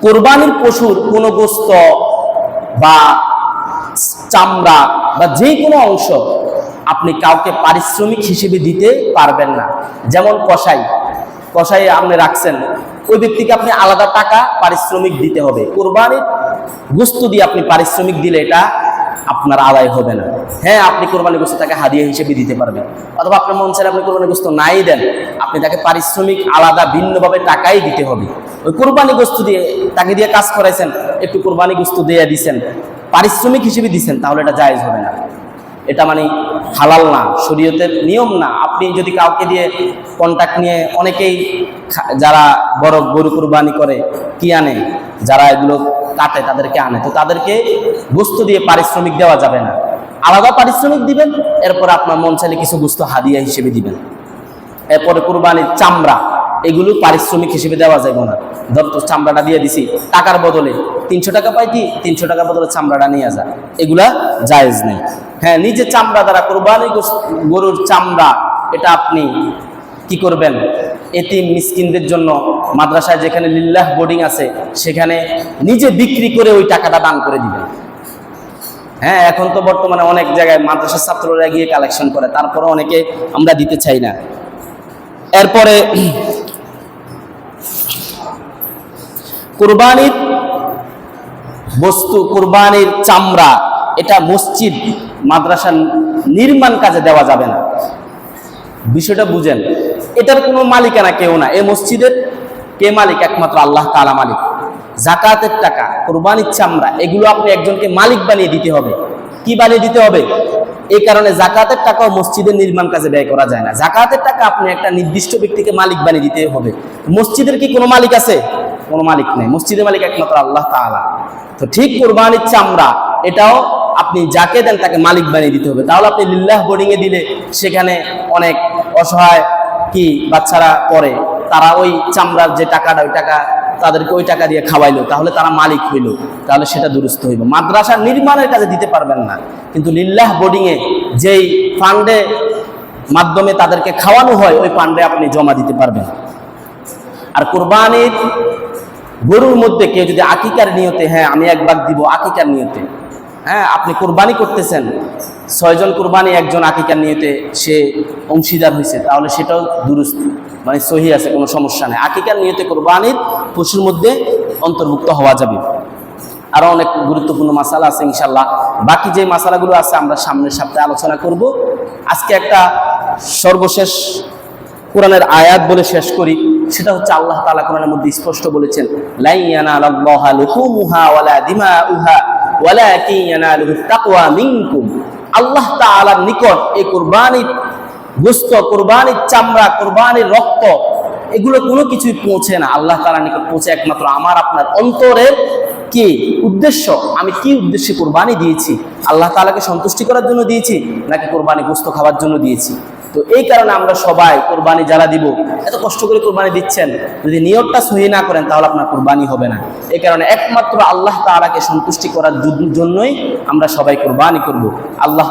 কোরবানির পশুর কোনো গোস্ত বা চামড়া বা যে কোনো অংশ আপনি কাউকে পারিশ্রমিক হিসেবে দিতে পারবেন না। যেমন কষাই আপনি রাখছেন, ওই ব্যক্তিকে আপনি আলাদা টাকা পারিশ্রমিক দিতে হবে। কোরবানির গোস্ত দিয়ে আপনি পারিশ্রমিক দিলে এটা আপনার আদায় হবে না। হ্যাঁ, আপনি কোরবানির গোস্ত তাকে হাদিয়া হিসেবে দিতে পারবেন, অথবা আপনার মন চাইলে আপনি কোরবানির গোস্ত নাই দেন, আপনি তাকে পারিশ্রমিক আলাদা ভিন্নভাবে টাকাই দিতে হবে। ওই কোরবানি গোস্ত দিয়ে তাকে দিয়ে কাজ করাইছেন, একটু কোরবানি গোস্ত দিয়ে দিচ্ছেন, পারিশ্রমিক হিসেবে দিচ্ছেন, তাহলে এটা জায়েজ হবে না। এটা মানে হালাল না, শরীয়তের নিয়ম না। আপনি যদি কাউকে দিয়ে কন্ট্যাক্ট নিয়ে, অনেকেই যারা বড় গরু কুরবানি করে কি আনে, যারা এগুলো কাটে তাদেরকে আনে, তো তাদেরকে গোস্ত দিয়ে পারিশ্রমিক দেওয়া যাবে না। আলাদা পারিশ্রমিক দিবেন, এরপর আপনার মন চাইলে কিছু গোস্ত হাদিয়া হিসেবে দিবেন। এরপরে কুরবানির চামড়া, এগুলো পারিশ্রমিক হিসেবে দেওয়া যাবে না। ধর তো চামড়াটা দিয়ে দিছি, টাকার বদলে 300 টাকা পাইতি, 300 টাকার বদলে চামড়াটা নিয়ে যা, এগুলা জায়েজ নেই। হ্যাঁ, নিজে চামড়া দ্বারা কোরবানি গরুর চামড়া এটা আপনি কি করবেন, এতিম মিসকিনদের জন্য মাদ্রাসায় যেখানে লিল্লাহ বোর্ডিং আছে সেখানে নিজে বিক্রি করে ওই টাকাটা দান করে দিবেন। হ্যাঁ, এখন তো বর্তমানে অনেক জায়গায় মাদ্রাসার ছাত্ররা গিয়ে কালেকশন করে, তারপরে অনেকে আমরা দিতে চাই না। এরপরে কুরবানির বস্তু, কুরবানির চামড়া, এটা মসজিদ মাদ্রাসা নির্মাণ কাজে দেওয়া যাবে না। বিষয়টা বুঝেন, এটার কোনো মালিকানা কেউ না। এই মসজিদের কে মালিক? একমাত্র আল্লাহ তাআলা মালিক। যাকাতের টাকা, কুরবানির চামড়া, এগুলো আপনি একজনকে মালিক বানিয়ে দিতে হবে। কি বানিয়ে দিতে হবে? এই কারণে যাকাতের টাকাও মসজিদের নির্মাণ কাজে ব্যয় করা যায় না। যাকাতের টাকা আপনি একটা নির্দিষ্ট ব্যক্তিকে মালিক বানিয়ে দিতে হবে। মসজিদের কি কোনো মালিক আছে? কোনো মালিক নেই। মসজিদের মালিক একমাত্র আল্লাহ তাআলা। তো ঠিক কুরবানির চামড়া, এটাও আপনি যাকে দেন তাকে মালিক বানিয়ে দিতে হবে। তাহলে আপনি লিল্লাহ বোর্ডিংয়ে দিলে সেখানে অনেক অসহায় কি বাচ্চারা পড়ে, তারা ওই চামড়ার যে টাকাটা, ওই টাকা তাদেরকে ওই টাকা দিয়ে খাওয়াইলো, তাহলে তারা মালিক হইল, তাহলে সেটা দুরুস্ত হইব। মাদ্রাসা নির্মাণের কাজে দিতে পারবেন না, কিন্তু লিল্লাহ বোর্ডিংয়ে যেই ফান্ডে মাধ্যমে তাদেরকে খাওয়ানো হয়, ওই ফান্ডে আপনি জমা দিতে পারবেন। আর কুরবানির গরুর মধ্যে কেউ যদি আকিকার নিয়তে, হ্যাঁ আমি এক ভাগ দিব আকিকার নিয়তে, হ্যাঁ আপনি কুরবানি করতেছেন, 6 জন কুরবানি, একজন আকিকার নিয়তে সে অংশীদার হয়েছে, তাহলে সেটাও দুরুস্ত, মানে সহি আছে, কোনো সমস্যা নেই। আকিকার নিয়তে কুরবানির পশুর মধ্যে অন্তর্ভুক্ত হওয়া যাবে। আরো অনেক গুরুত্বপূর্ণ মাসালা আছে ইনশাল্লাহ। বাকি যে মাসালাগুলো আছে আমরা সামনের সপ্তাহে আলোচনা করব। আজকে একটা সর্বশেষ কোরআনের আয়াত বলে শেষ করি। সেটা হচ্ছে আল্লাহ তাআলা কোরআনের মধ্যে স্পষ্ট বলেছেন, লা ইয়ানালাল্লাহু লুহুমুহা ওয়ালা দিমাউহা ওয়ালাকিন ইয়ানালুহুত তাকওয়া মিনকুম। আল্লাহ তাআলার নিকট এই কুরবানির গোশত, কুরবানির চামড়া, কুরবানির রক্ত, এগুলো কোনো কিছুই পৌঁছে না। আল্লাহ তাআলার নিকট পৌঁছে একমাত্র আমার আপনার অন্তরের কি উদ্দেশ্য, আমি কি উদ্দেশ্যে কুরবানি দিয়েছি, আল্লাহ তাআলাকে সন্তুষ্টি করার জন্য দিয়েছি নাকি কুরবানি গোশত খাওয়ার জন্য দিয়েছি। তো এই কারণে আমরা সবাই কুরবানি যারা দিব, এত কষ্ট করে কুরবানি দিচ্ছেন, যদি নিয়তটা সহি না করেন তাহলে আপনার কুরবানি হবে না। এই কারণে একমাত্র আল্লাহ তাআলাকে সন্তুষ্টি করার জন্যই আমরা সবাই কুরবানি করব। আল্লাহ